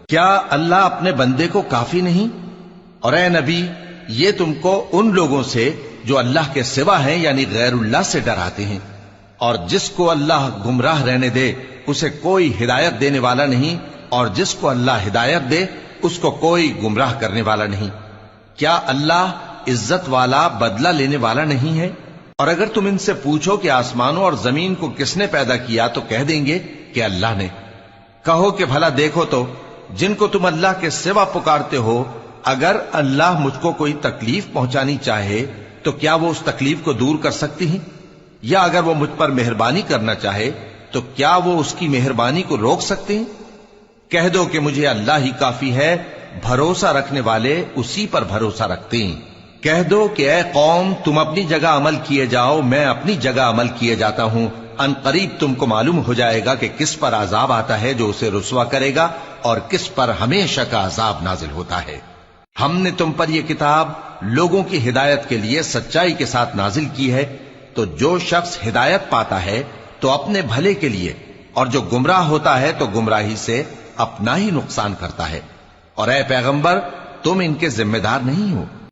کیا اللہ اپنے بندے کو کافی نہیں؟ اور اے نبی، یہ تم کو ان لوگوں سے جو اللہ کے سوا ہیں یعنی غیر اللہ سے ڈراتے ہیں، اور جس کو اللہ گمراہ رہنے دے اسے کوئی ہدایت دینے والا نہیں، اور جس کو اللہ ہدایت دے اس کو کوئی گمراہ کرنے والا نہیں۔ کیا اللہ عزت والا بدلہ لینے والا نہیں ہے؟ اور اگر تم ان سے پوچھو کہ آسمانوں اور زمین کو کس نے پیدا کیا تو کہہ دیں گے کہ اللہ نے۔ کہو کہ بھلا دیکھو تو جن کو تم اللہ کے سوا پکارتے ہو، اگر اللہ مجھ کو کوئی تکلیف پہنچانی چاہے تو کیا وہ اس تکلیف کو دور کر سکتی ہیں؟ یا اگر وہ مجھ پر مہربانی کرنا چاہے تو کیا وہ اس کی مہربانی کو روک سکتے ہیں؟ کہہ دو کہ مجھے اللہ ہی کافی ہے، بھروسہ رکھنے والے اسی پر بھروسہ رکھتے ہیں۔ کہہ دو کہ اے قوم، تم اپنی جگہ عمل کیے جاؤ، میں اپنی جگہ عمل کیے جاتا ہوں، ان قریب تم کو معلوم ہو جائے گا کہ کس پر عذاب آتا ہے جو اسے رسوا کرے گا، اور کس پر ہمیشہ کا عذاب نازل ہوتا ہے۔ ہم نے تم پر یہ کتاب لوگوں کی ہدایت کے لیے سچائی کے ساتھ نازل کی ہے، تو جو شخص ہدایت پاتا ہے تو اپنے بھلے کے لیے، اور جو گمراہ ہوتا ہے تو گمراہی سے اپنا ہی نقصان کرتا ہے۔ اور اے پیغمبر، تم ان کے ذمہ دار نہیں ہو۔